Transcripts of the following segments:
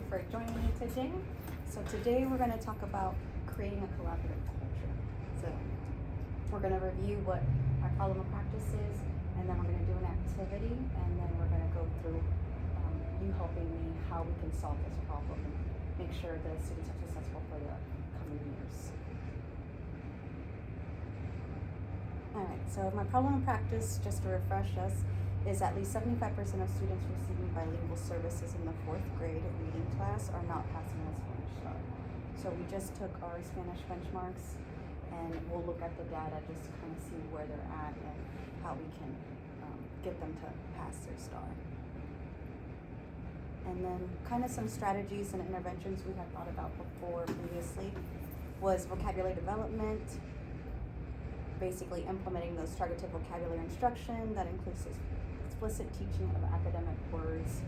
for joining me today. So today we're going to talk about creating a collaborative culture. So we're going to review what our problem of practice is, and then we're going to do an activity, and then we're going to go through you helping me how we can solve this problem and make sure the students are successful for the coming years. Alright, so my problem of practice, just to refresh us, is at least 75% of students receiving bilingual services in the 4th grade reading class are not passing the Spanish STAR. So we just took our Spanish benchmarks and we'll look at the data just to kind of see where they're at and how we can get them to pass their STAR. And then kind of some strategies and interventions we had thought about before previously was vocabulary development, basically implementing those targeted vocabulary instruction that includes explicit teaching of academic words.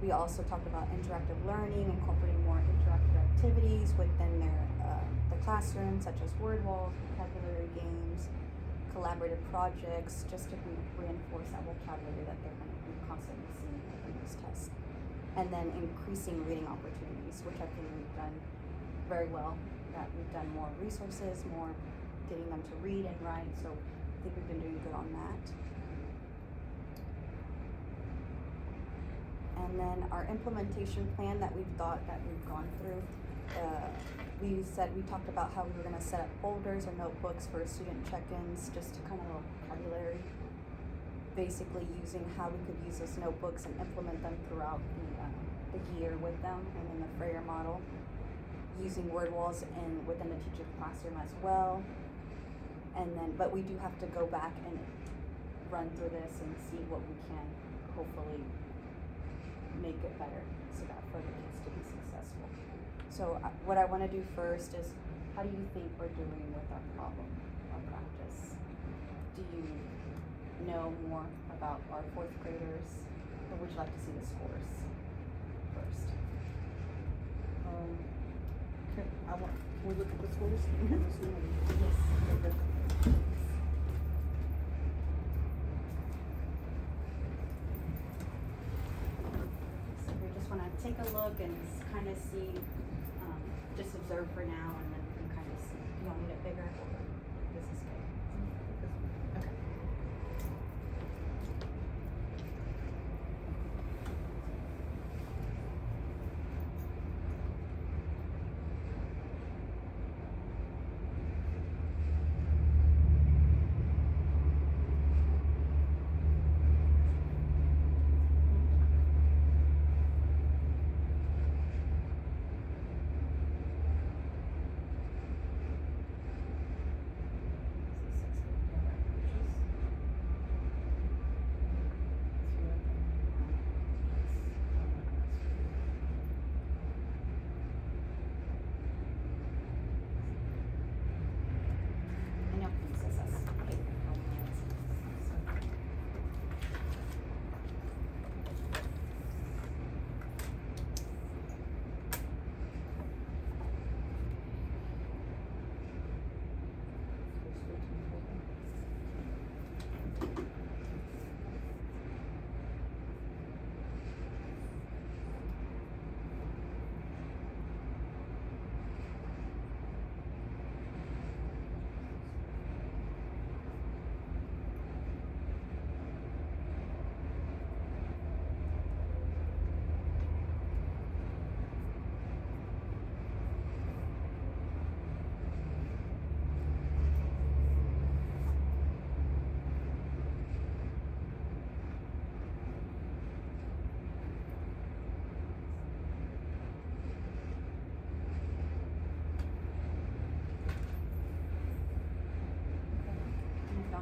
We also talked about interactive learning, incorporating more interactive activities within the classroom, such as word walls, vocabulary games, collaborative projects, just to reinforce that vocabulary that they're going to be constantly seeing in those tests. And then increasing reading opportunities, which I think we've done very well, that we've done more resources, more getting them to read and write, so I think we've been doing good on that. And then our implementation plan that we've gone through, we talked about how we were going to set up folders or notebooks for student check-ins, just to kind of vocabulary, basically using how we could use those notebooks and implement them throughout the year with them, and then the Freyer model, using word walls within the teacher's classroom as well. And then, but we do have to go back and run through this and see what we can hopefully make it better so that for the kids to be successful. So what I want to do first is, how do you think we're doing with our problem of practice? Do you know more about our 4th graders, or would you like to see the scores first? Can we look at the scores? Yes. Okay. So we just want to take a look and kind of see, just observe for now, and then we can kind of see. Do you want me to bigger, or this is good? Okay.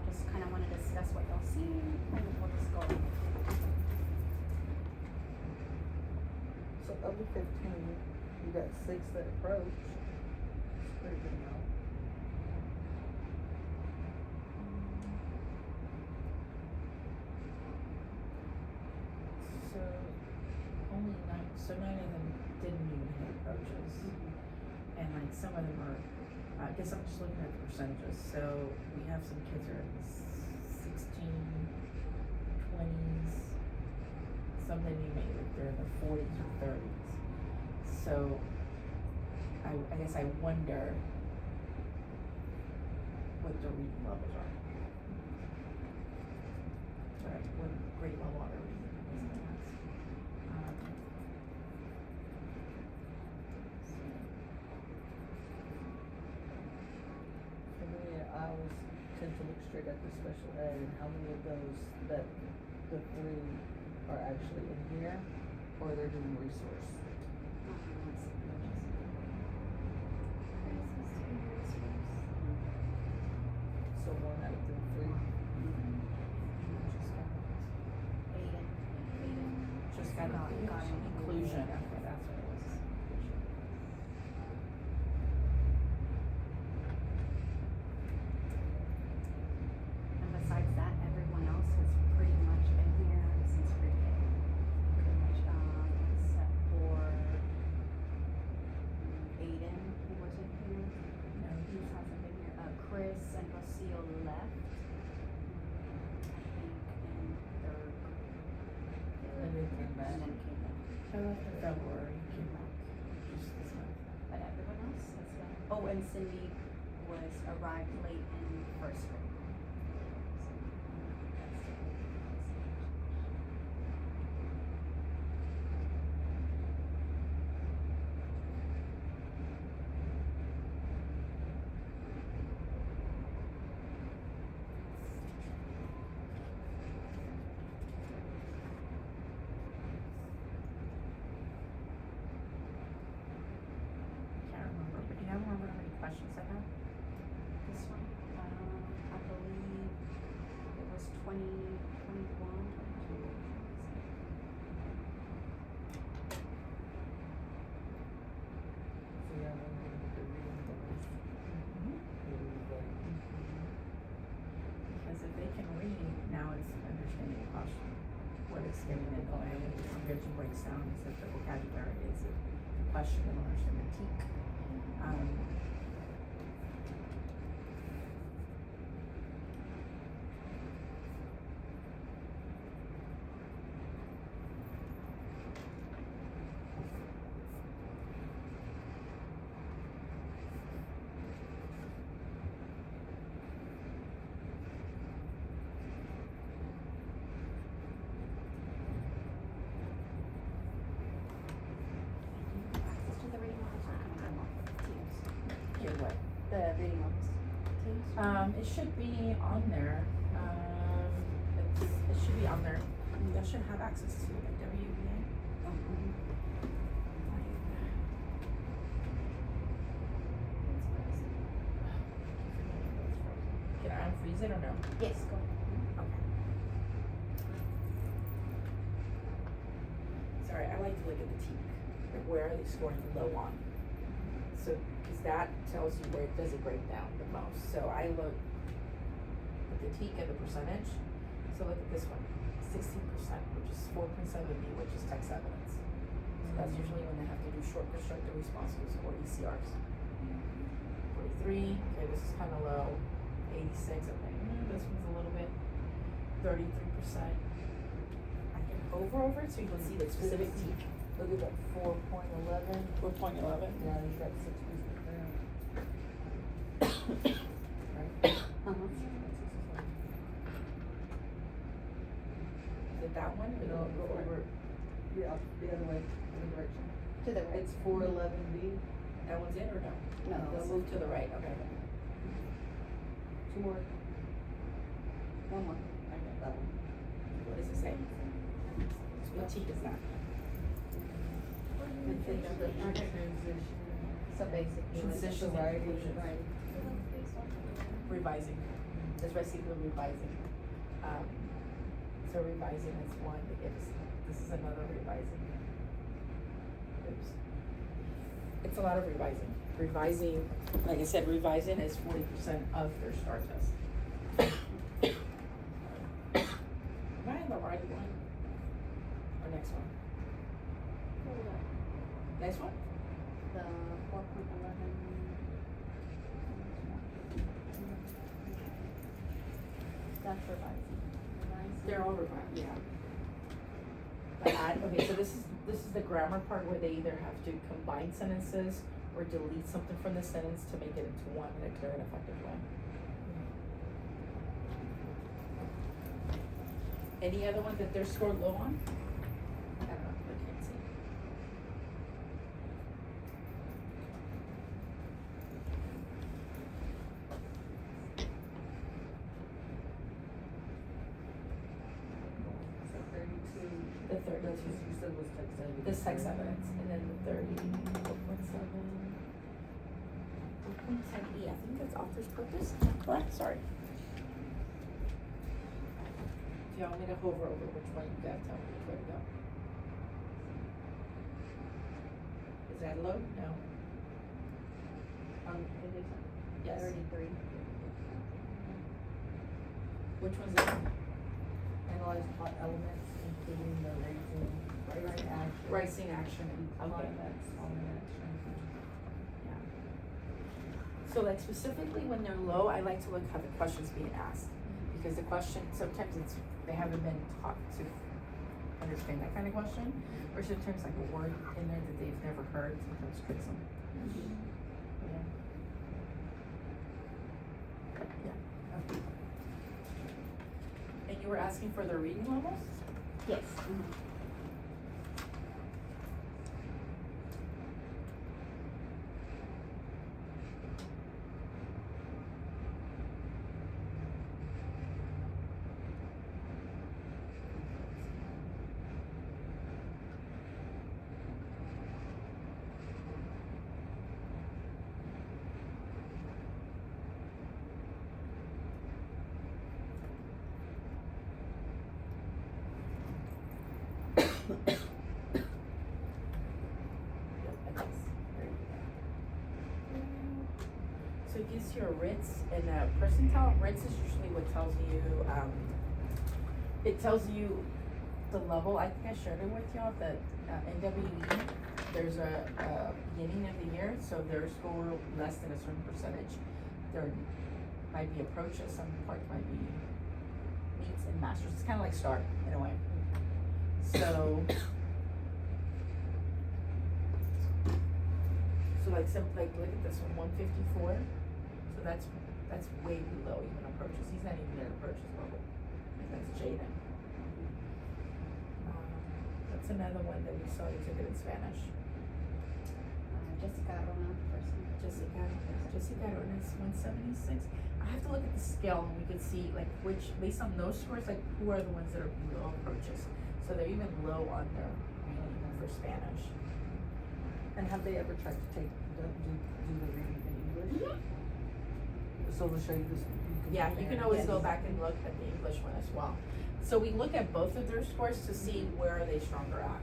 Just kind of want to discuss what y'all see, and then we'll just go. So of the 15, you got 6 that approach. It's pretty good amount. So only 9 of them didn't even hit approaches. And like some of them are, I guess I'm just looking at the percentages. So we have some kids are in the 16, 20s, some they may they're in the 40s or 30s. So I guess I wonder what the reading levels are. Right, what grade level are we in the class? For me, I always tend to look straight at the special ed and how many of those that the three are actually in here, or they're doing resource. So one out of the three. Just got inclusion, okay, that's what it was. And besides that, everyone else has pretty much been here since pre-K. Pretty much, except for Aiden, who wasn't here. No, He hasn't been here. Chris and Rocio left. I think in third grade. And they came back. And then came back. I left in February, came back just this month. But everyone else has been. Oh, and Cindy was arrived late in first grade. Can't remember, but do you remember how many questions I had? This one, I believe it was 21, 22. So yeah, when we look at reading levels, it was like, Because if they can read, now it's understanding the question, what it's getting in the way, if the vision breaks down, is it the vocabulary, is it the question, they don't understand the teak. Access to the reading levels are coming off Teams. Here, what? The reading levels. Teams? It should be on there, it should be on there, you guys should have access to it, WEA. Oh, mhm. Can I unfreeze it or no? Yes, go ahead. Okay. Sorry, I like to look at the teak, like where are they scoring low on? So, cause that tells you where does it break down the most, so I look at the teak and the percentage, so look at this one, 16%, which is 4.7B, which is text evidence. So that's usually when they have to do short constructed responses or ECRs. 43, okay, this is kinda low, 86, okay, this one's a little bit, 33%. I can hover over it so you can see the specific teak. look at that 4.11. 4.11. Yeah, he's got 6 pieces there. Right? Uh-huh. Is it that one or the No, one go before? over. Yeah, the other way, other direction. To the right. It's 411B. That one's in or no? No, No. They'll move to the right, okay. 2 more. One more. I got that one. What does it say? What teak is that? It's a transition. So basically. Transition It's a writing. inclusion. Right. Revising. That's basically revising. So revising is one that gives, this is another revising. Oops. It's a lot of revising. Revising, like I said, revising is 40% of their STAR test. Am I in the right one? Or next one? Hold up. Next one? The 4.11. That's revising. Revising. They're all revised, yeah. Okay, so this is the grammar part where they either have to combine sentences or delete something from the sentence to make it into one in a clear and effective way. Any other one that they're scored low on? I don't know, I can't see. So 32. The 32. That's what you said was text evidence. This text evidence, and then the 4.7. 4.10E, I think that's author's purpose, correct? Sorry. Do you want me to hover over which one you got, tell me which way to go? Is that low? No. It is Yes. 33. Which one's that? analyze plot elements, including the raising action. Rising action, okay. Climax, common action. Yeah. So like specifically when they're low, I like to look how the question's being asked. Because the question, sometimes they haven't been taught to understand that kind of question. Or sometimes like a word in there that they've never heard, sometimes tricks them. Yeah. Yeah, okay. And you were asking for their reading levels? Yes. So it gives you a Ritz and a percentile. Ritz is usually what tells you, it tells you the level. I think I shared it with y'all that NWE, there's a beginning of the year, so their score less than a certain percentage. There might be approaches, some parts might be meets and masters. It's kind of like STAR in a way. So like look at this one, 154. So that's way below even approaches. He's not even at approaches level. And that's Jaden. That's another one that we saw you took it in Spanish. Jessica Rona, person. Jessica Rona is 176. I have to look at the scale and we could see like which, based on those scores, like who are the ones that are below approaches. So they're even low on their reading for Spanish. And have they ever tried to do the reading in English? Mm-hmm. So they'll show you this. Yeah, you can always Yes. go back and look at the English one as well. So we look at both of their scores to see where are they stronger at.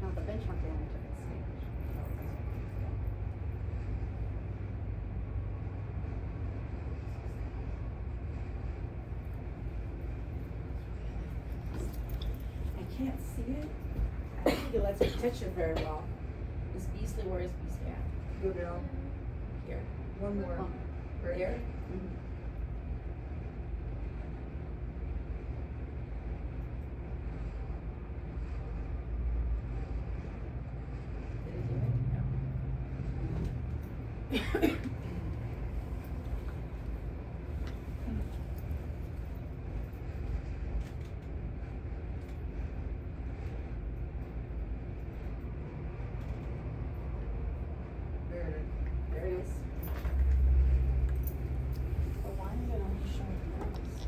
No, the benchmark they only took in Spanish. I can't see it. I don't think it lets me touch it very well. Is Beasley, where is Beasley at? Go down. Here. One more. Oh. Right Here? Mhm. Did it do it? No. There it is. There it is. But why is it only showing those?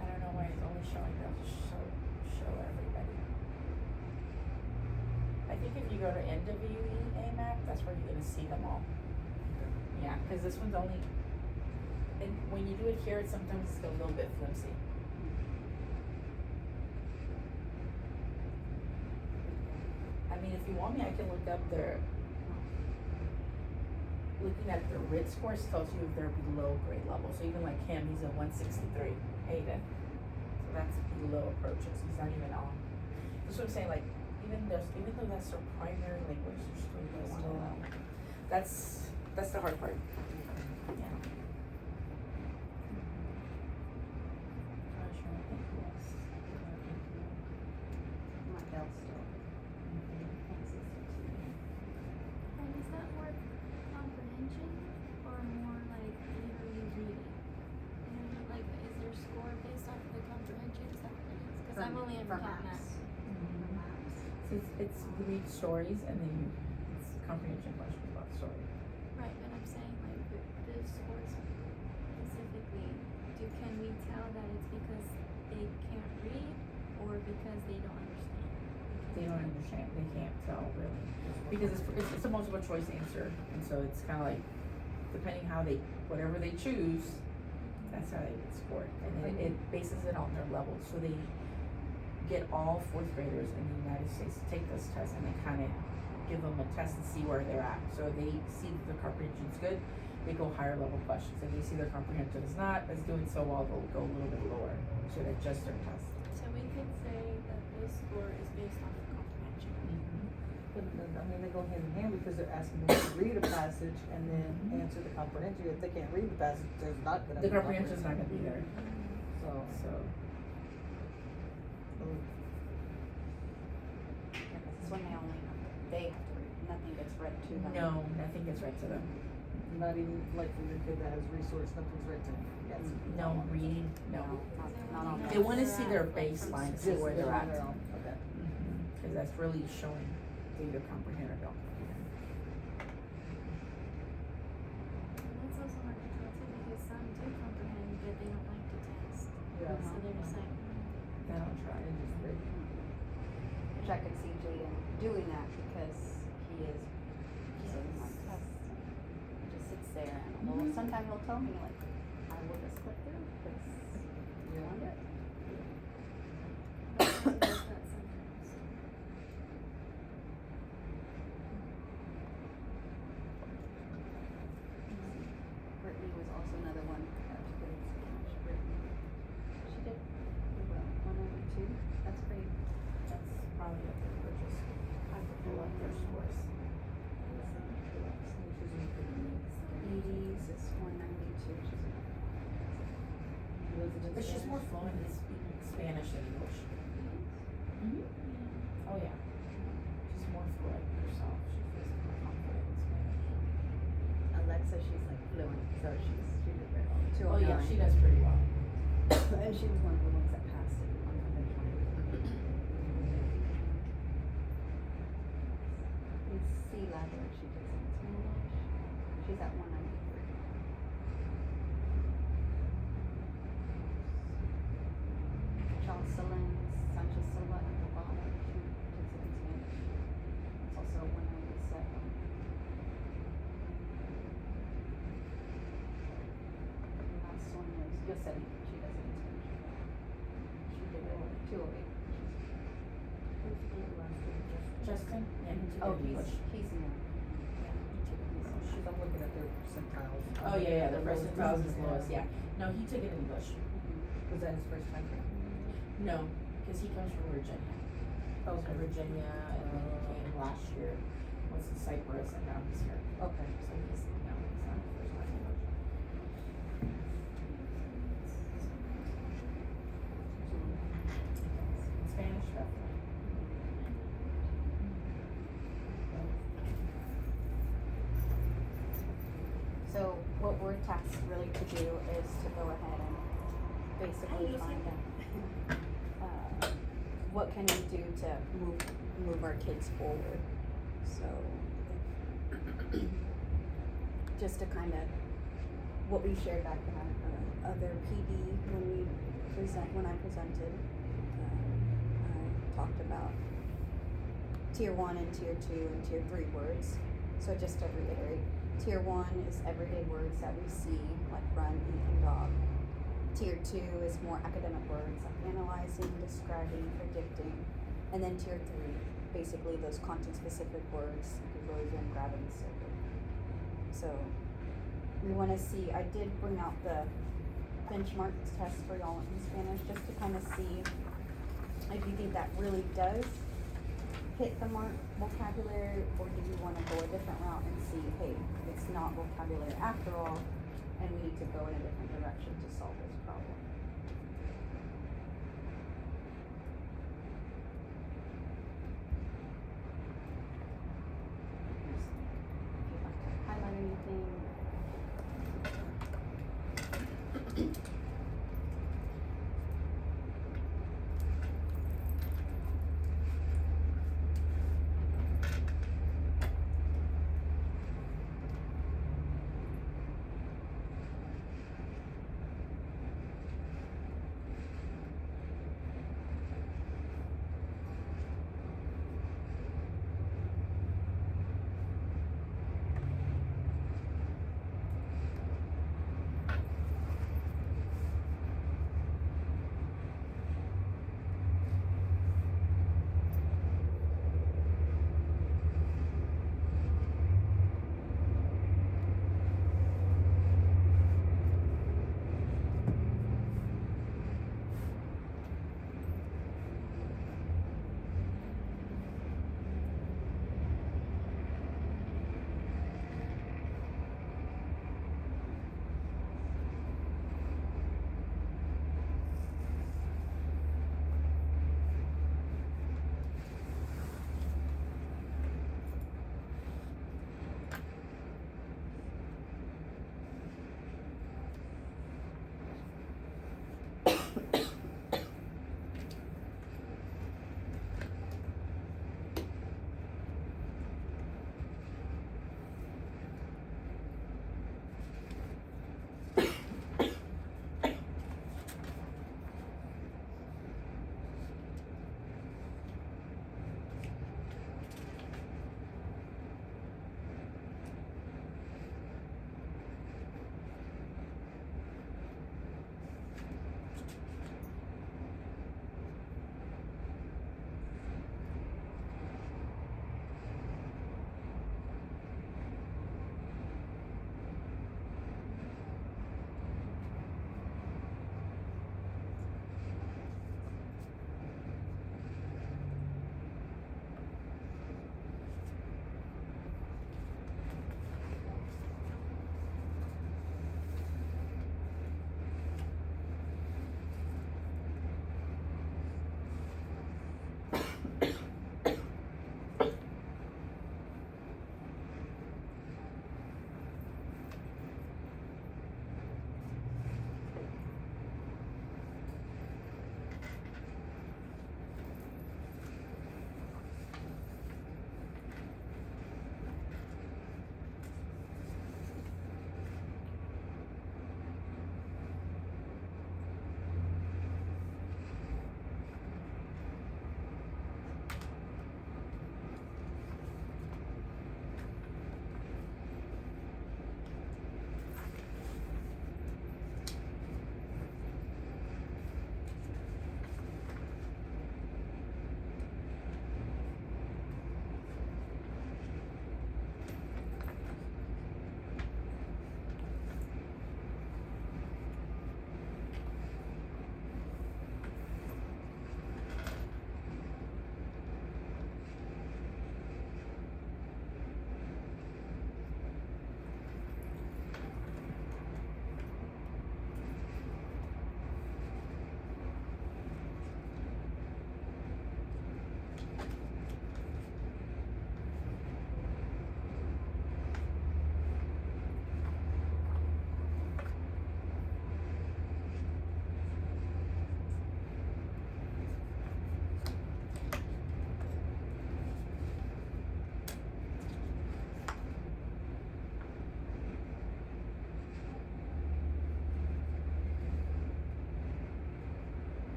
I don't know why it's only showing those, show everybody. I think if you go to NWE map, that's where you're gonna see them all. Yeah, cause this one's only, and when you do it here, sometimes it's a little bit flimsy. I mean, if you want me, I can look up their, looking at the RIT scores tells you if they're below grade level. So even like him, he's a 163, Aiden. So that's below approaches, he's not even on. That's what I'm saying, like, even though that's their primary language, they're still that's the hard part. Yeah. Gosh, I think yes. My bell still. And is that more comprehension or more like literally reading? You know, like is your score based off of the comprehension? Is that what it is? Because I've only ever taught math. So it's you read stories and then it's comprehension questions about the story. Right, but I'm saying like the scores specifically, can we tell that it's because they can't read or because they don't understand? They don't understand. They can't tell really because it's a multiple choice answer, and so it's kind of like depending how they whatever they choose, that's how they get scored, and then it bases it on their levels. So they get all fourth graders in the United States to take this test, and they kind of give them a test and see where they're at. So they see that their comprehension's good, they go higher level questions. If they see their comprehension is not as doing so well, they'll go a little bit lower. So they adjust their test. So we could say that this score is based off of comprehension. But, I mean, they go hand in hand because they're asking them to read a passage and then answer the comprehension. If they can't read the passage, there's not gonna The be comprehension's not gonna be there. So, Yeah, 'cause this one they have to read, nothing gets read to them. No, nothing gets read to them. not even like for your kid that has resource, nothing's written. Yes. No reading, no. Not on They wanna see their baseline, see Just where they're on at. their own. Okay. Cause that's really showing they either comprehend or don't comprehend. And that's also hard to tell too because some do comprehend but they don't like to test. Yeah. So they're just like, They don't try. And just read. Which I could see Jaden doing that because he doesn't like tests. He just sits there and sometimes he'll tell me like, I will just click through because you want it. but he does that sometimes. Brittany was also another one that she did Spanish. Brittany, she did pretty well. 192. That's pretty. That's probably what they're purchased. I feel like their scores. 80s is 192. But she's more fluent in speaking Spanish than English. Oh yeah. She's more fluent herself. She feels more confident in Spanish. Alexa, she's like fluent, so she did very well. Oh yeah, she does pretty well. And she was one of the ones that passed it on conventional. It's C level, she does it in Spanish. She's at 193. Jocelyn Sanchez Silva at the bottom, she takes it in Spanish. It's also 197. The last one is Yoseli, she does it in Spanish. She did it at 208. Justin? Yeah, he took Oh, it in English. he's new. Yeah, he took it in English. She's, I'm looking at their percentiles. Oh yeah, the percentiles is lowest, yeah. No, he took it in English. Was that his first time? No, because he comes from Virginia. Oh, So Virginia, and then he came last year, was in Cyprus, and now he's here. Okay. So he's, no, it's not his first time English. Spanish, definitely. So what we're tasked really to do is to go ahead and basically find out what can we do to move our kids forward. So just to kind of what we shared back in our other PD when I presented, I talked about tier 1 and tier 2 and tier 3 words. So just to reiterate, tier 1 is everyday words that we see, like run, eat, and dog. Tier 2 is more academic words like analyzing, describing, predicting. And then tier 3, basically those content-specific words, erosion, gravity, circuit. So we want to see, I did bring out the benchmark test for y'all in Spanish, just to kind of see if you think that really does hit the mark vocabulary, or do you want to go a different route and see, hey, it's not vocabulary after all, and we need to go in a different direction to solve this problem. If you'd like to highlight anything.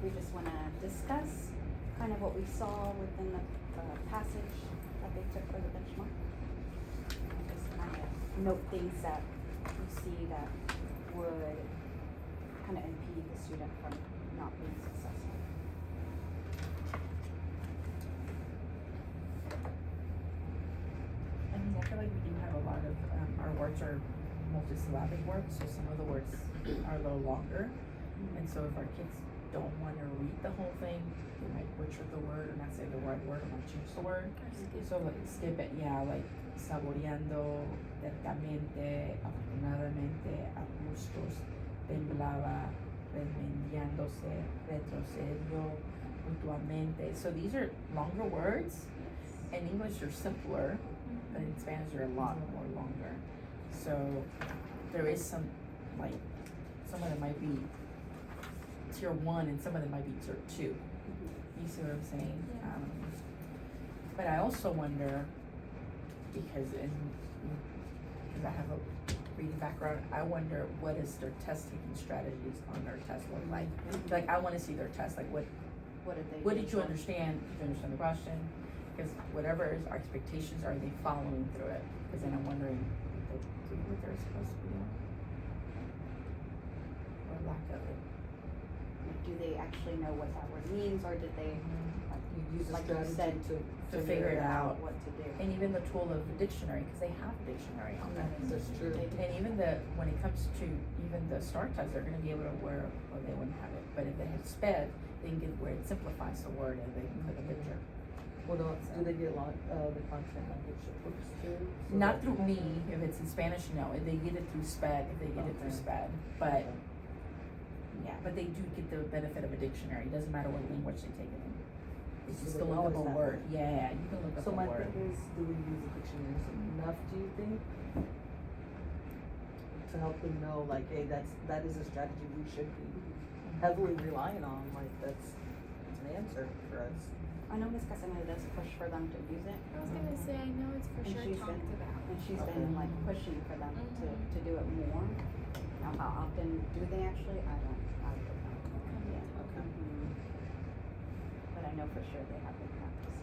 We just want to discuss what we saw within the passage that they took for the benchmark. And just kind of note things that you see that would kind of impede the student from not being successful. I mean, I feel like we do have a lot of, our words are multisyllabic words, so some of the words are a little longer. And so if our kids don't wanna read the whole thing, they might butcher the word or not say the right word or not change the word. So like skip it, yeah, like saboreando, tercamente, afortunadamente, a gustos, temblaba, remediándose, retrocedió, mutuamente. So these are longer words. In English they're simpler, but in Spanish they're a lot more longer. So there is some, like, some of them might be tier 1 and some of them might be tier 2. You see what I'm saying? Yeah. But I also wonder, because I have a reading background, I wonder what is their test taking strategies on their test look like? Like, I wanna see their test, like what did you understand? Did you understand the question? Because whatever is our expectations, are they following through it? Because then I'm wondering if they do what they're supposed to be doing. Or lack of it. Do they actually know what that word means, or did they, You use a like you said, strategy to figure it out. what to do? And even the tool of the dictionary, because they have a dictionary on that. That's true. And even when it comes to even the STAR test, they're gonna be able to well, they wouldn't have it, but if they have SPED, they can get where it simplifies the word and they can put a picture. What else, do they get a lot, the content language books too? So Not that- through me, if it's in Spanish, no, if they get it through SPED, if they get it through Okay. SPED, but, yeah, but they do get the benefit of a dictionary, it doesn't matter what language they take it in. It's So just they a always lookable have word, it. yeah, you can look up So a my word. thing is, do we use the dictionaries enough, do you think? To help them know, like, hey, that is a strategy we should be heavily relying on, like, that's an answer for us. I know Ms. Casanova does push for them to use it, I was gonna say, I know it's for And sure she's talked been- about. and she's Okay. been like pushing for them to do it more. Now, how often do they actually? I don't know. Yeah. Okay. But I know for sure they have been practicing.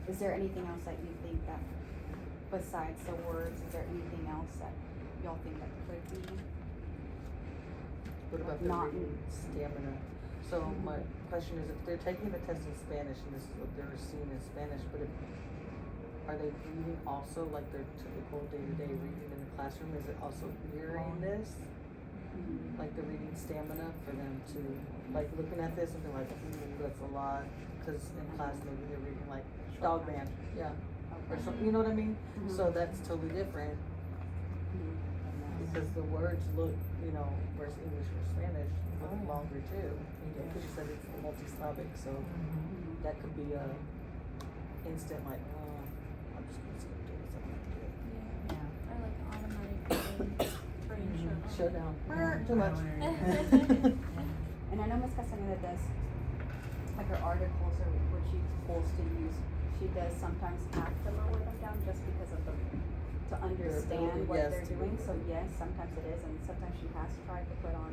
Is there anything else that you think that, besides the words, is there anything else that y'all think that could be? What about Not- the reading stamina? So my question is, if they're taking the test in Spanish and this is what they're seeing in Spanish, but are they reading also like their typical day-to-day reading in the classroom? Is it also mirroring this? Like the reading stamina for them to, like looking at this and be like, ooh, that's a lot, cause in class maybe they're reading like Dog Man, yeah, or something, you know what I mean? So that's totally different, because the words look, you know, whereas English or Spanish look longer too. Because you said it's multisyllabic, so that could be a instant like, oh, I'm just gonna skip this, I'm not gonna do it. Yeah. Yeah. Or like automatic brain Shut down. Too much. And I know Ms. Castaneda does, like her articles or what she pulls to use, she does sometimes have to lower them down just because of to understand what yes, they're to doing. read. So yes, sometimes it is, and sometimes she has tried to put on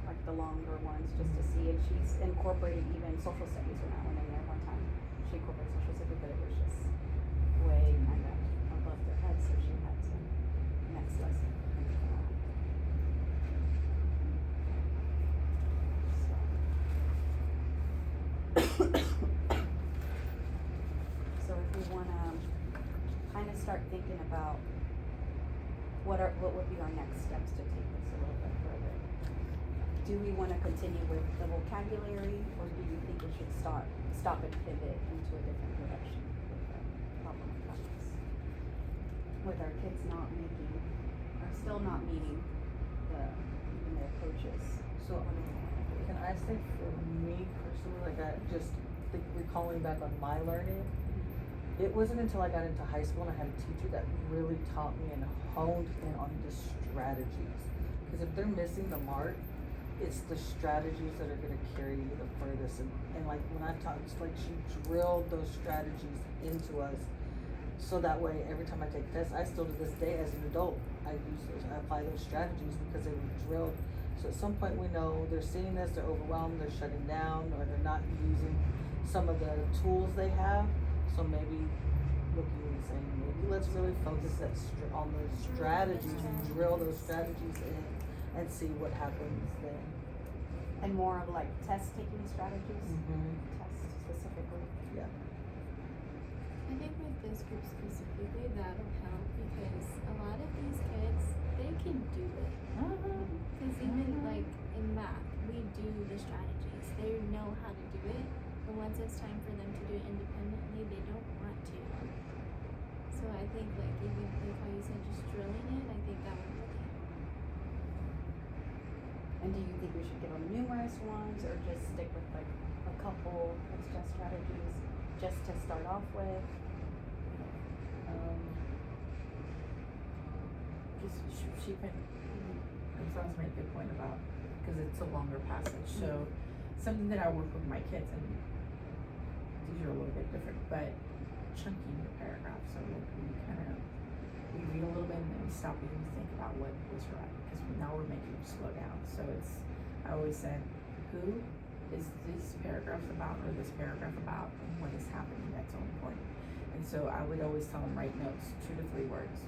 like the longer ones just to see, and she's incorporated even social studies when I went in there one time. She incorporated social studies, but it was just way kind of above their head, so she had to next lesson. So if we wanna kind of start thinking about what would be our next steps to take this a little bit further? Do we wanna continue with the vocabulary, or do you think we should stop and pivot into a different direction with the problem of practice? With our kids not making, or still not meeting even their coaches. So, what do we wanna do? Can I say for me personally, like I just think recalling back on my learning, it wasn't until I got into high school and I had a teacher that really taught me and honed in on the strategies. Because if they're missing the mark, it's the strategies that are gonna carry you the furthest. And like when I taught, it's like she drilled those strategies into us So that way, every time I take tests, I still to this day as an adult, I apply those strategies because they were drilled. So at some point we know they're seeing this, they're overwhelmed, they're shutting down, or they're not using some of the tools they have. So maybe looking and saying, maybe let's really focus on those strategies and drill those strategies in and see what happens then. And more of like test taking strategies, test specifically. Yeah. I think with this group specifically, that'll help because a lot of these kids, they can do it. Because even like in math, we do the strategies. They know how to do it, but once it's time for them to do it independently, they don't want to. So I think like even like how you said, just drilling it, I think that would really help. And do you think we should give them numerous ones or just stick with like a couple of test strategies just to start off with? She can, Franz made a good point about, because it's a longer passage, so something that I work with my kids, and these are a little bit different, but chunking the paragraph, so like we read a little bit and then we stop and we think about what was right, because now we're making them slow down, so I always said, who is this paragraph about, or this paragraph about, and what is happening, that's so important. And so I would always tell them, write notes, 2 to 3 words.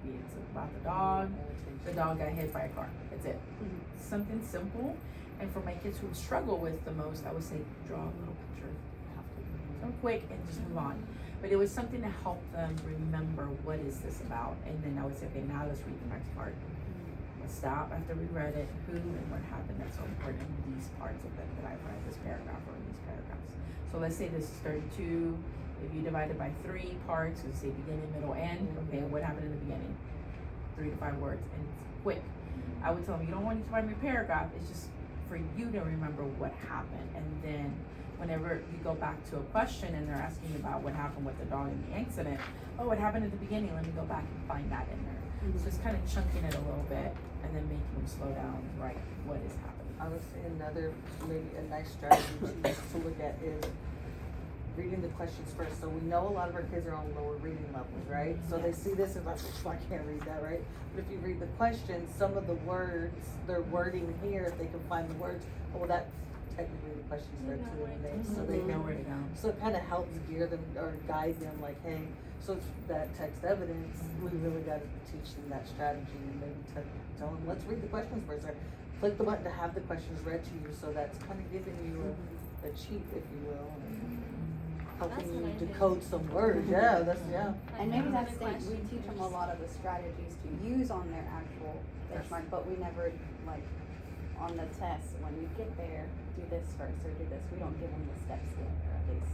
It's about the dog got hit by a car, that's it. Something simple. And for my kids who struggle with the most, I would say draw a little picture, so quick and just move on. But it was something to help them remember what is this about, and then I would say, okay, now let's read the next part. Let's stop after we read it, who and what happened, that's so important in these parts of it that I've read, this paragraph or in these paragraphs. So let's say this is 32. If you divide it by 3 parts, so say beginning, middle, end, okay, what happened in the beginning? 3 to 5 words, and it's quick. I would tell them, you don't want to divide your paragraph, it's just for you to remember what happened. And then whenever you go back to a question and they're asking about what happened with the dog in the accident, oh, it happened at the beginning, let me go back and find that in there. So it's kind of chunking it a little bit and then making them slow down, right, what is happening. I would say another, maybe a nice strategy to look at is reading the questions first. So we know a lot of our kids are on lower reading levels, right? So they see this and like, I can't read that, right? But if you read the questions, some of the words, their wording here, if they can find the words, oh, well, that technically the question's there too. So they know where to go. So it kind of helps gear them or guide them like, hey, so it's that text evidence, we really got to teach them that strategy and maybe tell them, let's read the questions first. Or click the button to have the questions read to you. So that's kind of giving you a cheat, if you will. Helping you decode some words, that's. And maybe that's the thing, we teach them a lot of the strategies to use on their actual benchmark, but we never, like, on the test, when we get there, do this first or do this, we don't give them the steps yet, or at least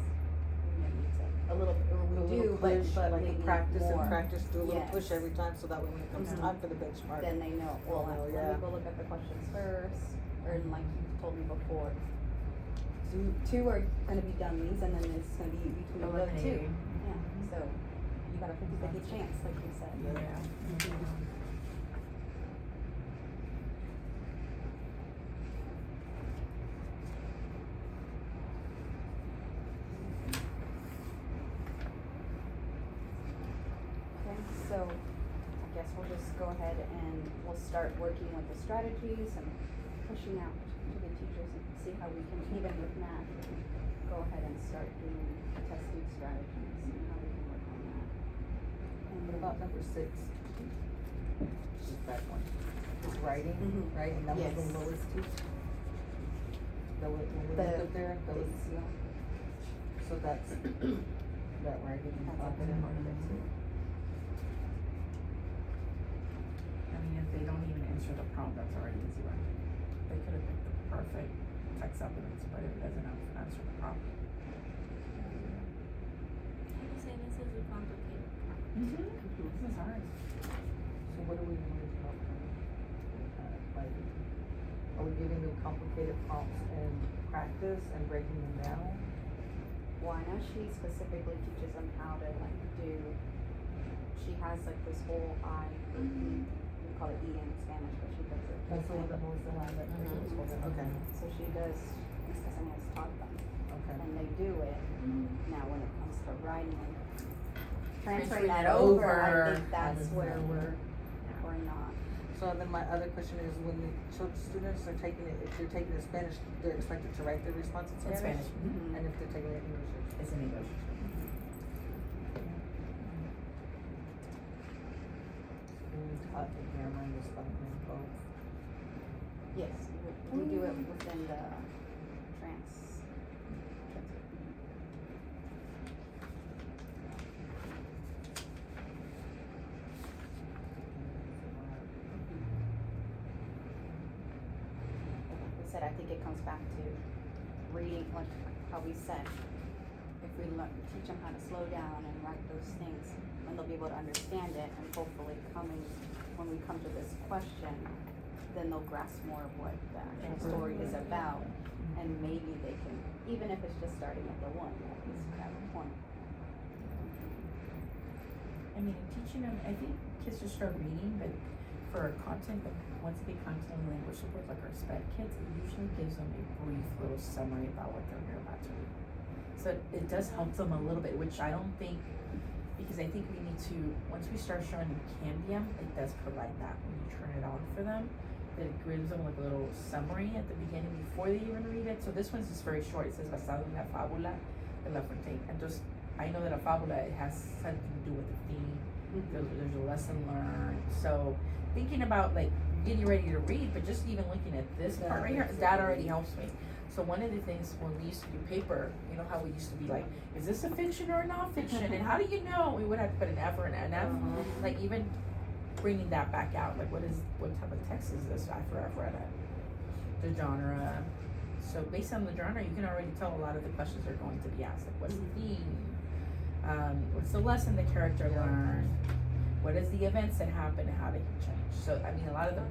we maybe need to, a little, or we do, push, but like maybe practice more. and practice, do a little push every time, so that way when it comes time for the benchmark. Then they know, well, let me go look at the questions first, or like you told me before, 2 are gonna be dummies, and then it's gonna be between the 2. Yeah, so you got a 50-50 chance, like you said. Okay, so I guess we'll just go ahead and we'll start working with the strategies and pushing out to the teachers and see how we can, even with math, we can go ahead and start doing testing strategies and how we can work on that. And What about number 6? Just that one. It's writing, right? And that was the lowest teach. When we looked up there, that was, so that's that writing. That's a big part of it too. I mean, if they don't even answer the prompt, that's already easy, right? They could have picked the perfect text evidence, but if it doesn't answer the prompt. I would say this is a complicated part. This is hard. So what do we need to help them? Like, are we giving them complicated prompts and practice and breaking them down? Well, I know she specifically teaches them how to like do, she has like this whole we call it E in Spanish, but she does it. That's the one that was the line that okay. So she does, Miss Cassandra has taught them. Okay. And they do it. Now when it comes to writing, transferring that it over, I over, think that's I where would say. we're not. So then my other question is, when the students are taking it, if they're taking it Spanish, they're expected to write their response in In Spanish? Spanish. Mhm. And if they're taking it in English? It's in English. Taught the grammar and the spelling and both. Yes, we do it within the transfer. Like we said, I think it comes back to reading, like how we said, if we teach them how to slow down and write those things, then they'll be able to understand it, and hopefully when we come to this question, then they'll grasp more of what the actual story is about, and maybe they can, even if it's just starting at the one, at least have a point. I mean, teaching them, I think kids just start reading, but for content, once they get content and language support, like our SPED kids, it usually gives them a brief little summary about what they're about to read. So it does help them a little bit, which I don't think, because I think we need to, once we start showing them Cambium, it does provide that when you turn it on for them. That it gives them like a little summary at the beginning before they even read it. So this one's just very short. It says basado en la fábula de La Fontaine. And just, I know that a fábula, it has something to do with the theme. There's a lesson learned. So thinking about like getting ready to read, but just even looking at this part right here, that already helps me. So one of the things when we used to do paper, you know how we used to be like, is this a fiction or a non-fiction? And how do you know? We would have to put an F or an F. Like even bringing that back out, like what type of text is this? I've read it. The genre. So based on the genre, you can already tell a lot of the questions are going to be asked. Like what's the theme? What's the lesson the character learned? What is the events that happen and how they can change? So I mean a lot of the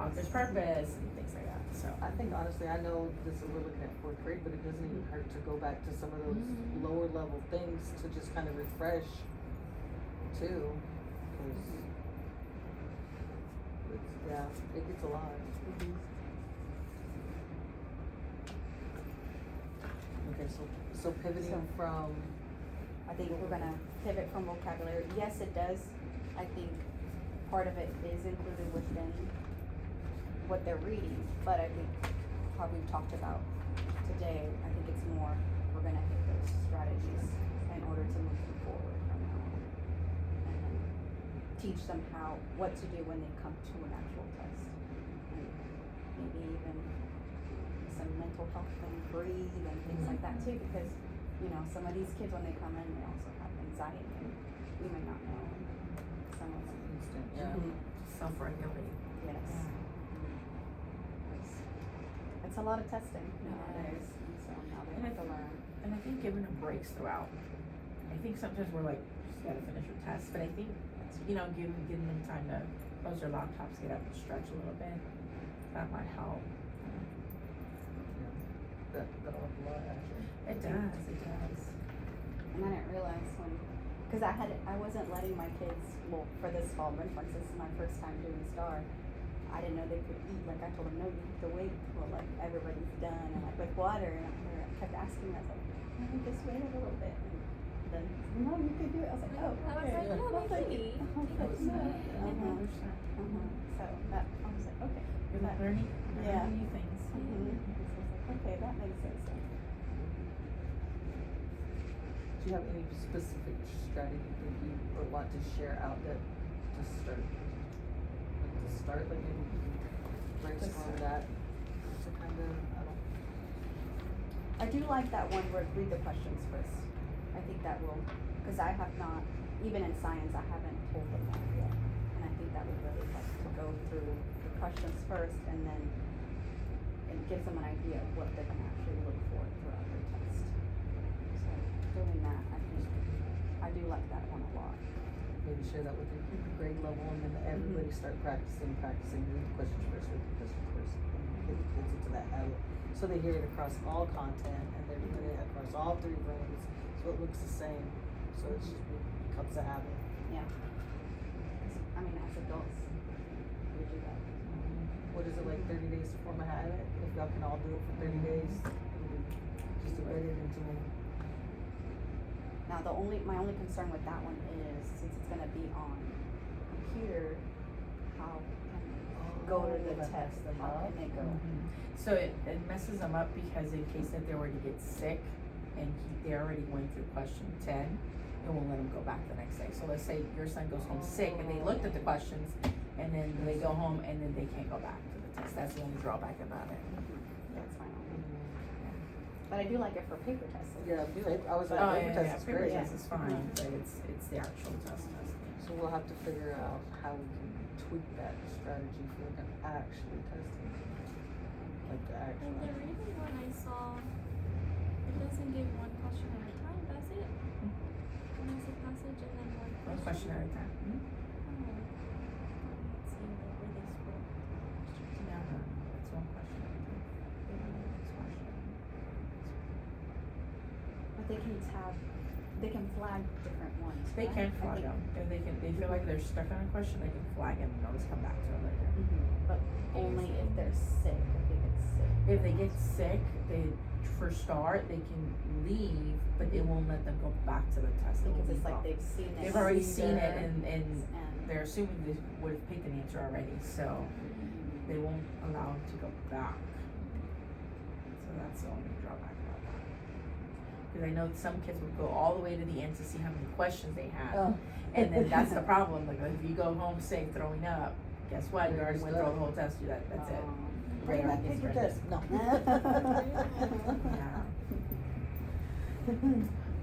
author's purpose and things like that. So I think honestly, I know this is, we're looking at fourth grade, but it doesn't even hurt to go back to some of those lower level things to just kind of refresh too, because yeah, it gets a lot. Okay, so pivoting from, I think we're gonna pivot from vocabulary. Yes, it does. I think part of it is included within what they're reading, but I think how we've talked about today, I think it's more, we're gonna hit those strategies in order to move them forward from now on. And then teach them what to do when they come to an actual test. And maybe even some mental health and breathe and things like that too, because, you know, some of these kids when they come in, they also have anxiety and we may not know some of them. yeah. self-regulate. Yes. It's a lot of testing nowadays, and so now they have to learn. And I think giving them breaks throughout. I think sometimes we're like, just gotta finish your test, but I think, you know, giving them time to close their laptops, get up and stretch a little bit, that might help. That'll help a lot actually. It does. And I didn't realize because I wasn't letting my kids, well, for this fall, for instance, this is my first time doing STAR. I didn't know they could eat. Like I told them, no, you have to wait till like everybody's done, and like with water, and I kept asking myself, just wait a little bit. And then, no, you could do it. I was like, oh, I was okay. like, no, I was like, maybe. no. So that I was like, okay. You're that- learning Yeah. new things. So I was like, okay, that makes sense. Do you have any specific strategy that you would want to share out that to start, like maybe brainstorm that to kind of, I do like that one word, read the questions first. I think that will, because I have not, even in science, I haven't told them that yet. And I think that would really help to go through the questions first, and then it gives them an idea of what they're gonna actually look for throughout their test. So doing that, I think, I do like that one a lot. maybe share that with your grade level and then everybody start practicing, read the questions first, read the questions first, and get the kids into that habit. So they hear it across all content and they're doing it across all 3 rooms, so it looks the same. So it just becomes a habit. Yeah. 'Cause, I mean, as adults, we do that. What is it, like 30 days to form a habit? If y'all can all do it for 30 days, just to write it into them. Now, my only concern with that one is, since it's gonna be on computer, how can they go to the test, how can they go? So it messes them up because in case that they already get sick and they already went through question 10, it won't let them go back the next day. So let's say your son goes home sick and they looked at the questions and then they go home and then they can't go back to the test. That's the only drawback about it. That's fine. But I do like it for paper tests. Yeah, I was like, Oh, paper test is paper great. test is fine, but it's the actual test testing. So we'll have to figure out how we can tweak that strategy for like an actually testing. Like the actual. And the reading one I saw, it doesn't give one question at a time, does it? One has a passage and then one One question at a time. Oh. Let's see where they scroll. No, it's one question at a time. They don't know the next question. But they can flag different ones. They right? can I flag think- them. If they feel like they're stuck on a question, they can flag it and always come back to it later. But only if they're sick, if they get sick. If they get sick, for start, they can leave, but it won't let them go back to the test. It will Because be it's like blocked. they've seen it. They've already seen it and and they're assuming they would have picked an answer already, so they won't allow them to go back. So that's the only drawback about that. Cause I know some kids would go all the way to the end to see how many questions they had. Oh. And then that's the problem, like if you go home sick, throwing up, guess what, you already went through the whole test, that's it. Bring back It's paper ready. test. No. Yeah.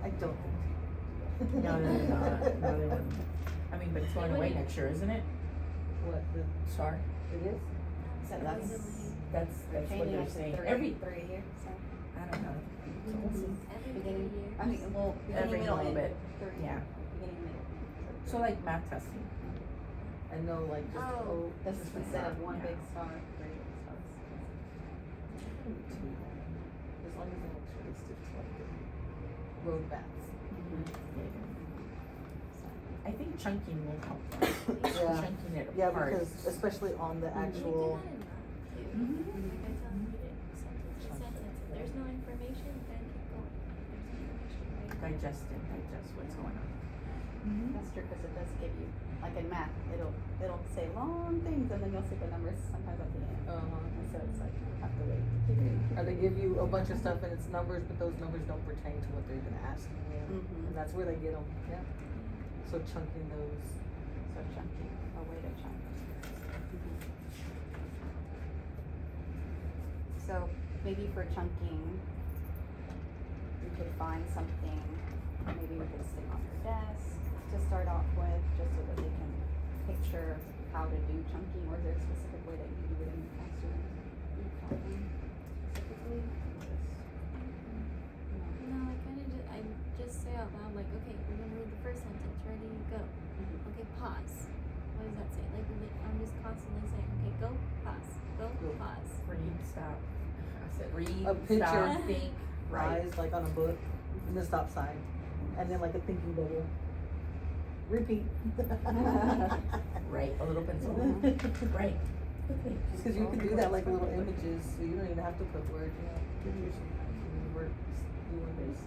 I don't. No, they wouldn't. I mean, but it's going away next year, isn't it? What the? Star? It is. So that's That's what changing they're it to saying. 3 years, so. I don't know. So we'll see. Every Beginning, 3 years. I mean, well, Every beginning, middle, little end. bit. Yeah. Beginning, middle. So like math testing. I know, like just Oh. This is instead of one Yeah. big star, 3 big stars. as long as they make sure they stick to like the road maps. I think chunking will help them. Yeah. Chunking it Yeah, apart. because especially on the We actual. do that in math too. Mhm. Like I tell them, read it sentence to sentence. If there's no information, then keep going. If there's information, right? Digest what's going on. That's true, cause it does give you, like in math, it'll say long things and then you'll see the numbers sometimes at the end. And so it's like, you have to wait. Or they give you a bunch of stuff and it's numbers, but those numbers don't pertain to what they're even asking you. And that's where they get them. Yeah. So chunking those. So chunking, a way to chunk. So maybe for chunking, you could find something, maybe we could stick on your desk to start off with, just so that they can picture how to do chunking, or is there a specific way that you do it in the classroom? Specifically? No, I just say out loud, like, okay, we're gonna read the first sentence, ready, go. Okay, pause. What does that say? Like, I'm just constantly saying, okay, go, pause, go, Go. pause. Read, stop. I said read, A picture. stop, think, write. Rise like on a book, and the stop sign, and then like a thinking bubble. Repeat. Right, a little pencil. Right. Okay. Because you can do that like little images, so you don't even have to put words. You know, pictures, words, doing this.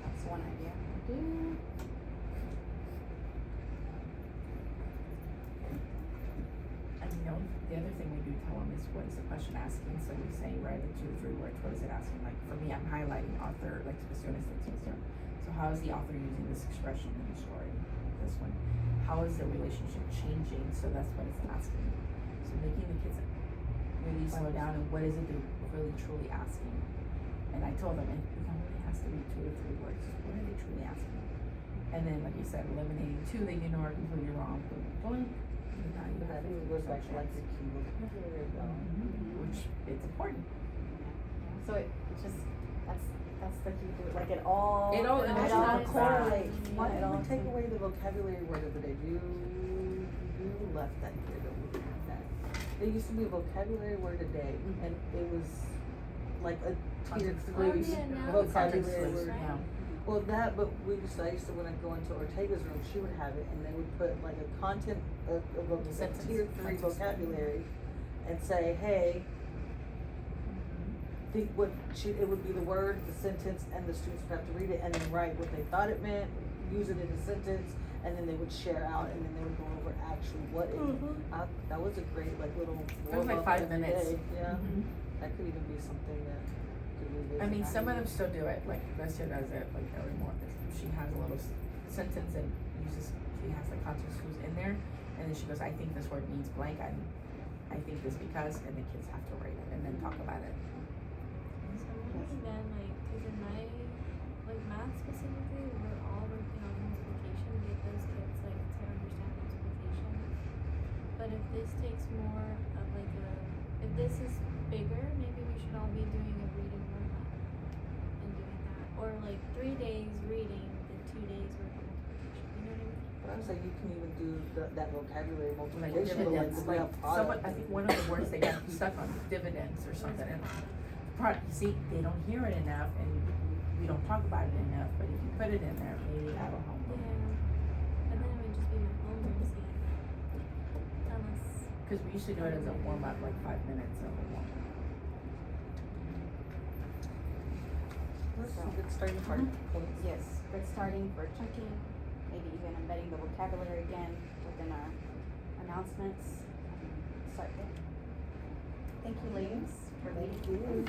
That's one idea. And you know, the other thing we do tell them is what is the question asking? So we say write it 2 or 3 words. What is it asking? Like for me, I'm highlighting author, like to the students, like to the student. So how is the author using this expression in the story? This one. How is the relationship changing? So that's what it's asking. So making the kids really slow down and what is it they're really truly asking? And I told them it only has to be 2 or 3 words. What are they truly asking? And then, like you said, eliminating 2 that you know are completely wrong. Boom. Now you have It goes back to like the key vocabulary though. which it's important. So it just, that's the key to it, like it all. It all Correlate. Yeah, Why it did all we take away the vocabulary word of the day? You left that here, don't we? That. There used to be a vocabulary word a day, and it was like a tier Context 3 clues. Oh, yeah, now it's vocabulary context word. clues, right? Well, that, but I used to, when I go into Ortega's room, she would have it, and they would put like a content of a Sentence. tier 3 Context. vocabulary, and say, hey, think what it would be the word, the sentence, and the students would have to read it and then write what they thought it meant, use it in a sentence, and then they would share out, and then they would go over actually what it. That was a great little. It was like 5 minutes. Yeah, Mhm. that could even be something that could revisit. I mean, some of them still do it, like Vestia does it, like every morning. She has a little sentence and she has the context clues in there, and then she goes, I think this word means blank, I think this because, and the kids have to write it and then talk about it. So maybe then, cause in my, math specifically, we're all working on multiplication to get those kids, to understand multiplication. But if this takes more of if this is bigger, maybe we should all be doing a reading workshop and doing that. Or 3 days reading, then 2 days working multiplication, you know what I mean? But I was like, you can even do that vocabulary Like multiplication, but dividends, we have someone, I think one of the words they got stuck on dividends or something, and see, they don't hear it enough, and we don't talk about it enough, but if you put it in there, maybe that'll help them. Yeah, and then it would just be my homework again. Unless, Cause we used to do it as a warm-up, 5 minutes of a warm-up. That's a good starting part. Points. Yes, good starting for chunking, maybe even embedding the vocabulary again within our announcements. Start there. Thank you, ladies, for leading.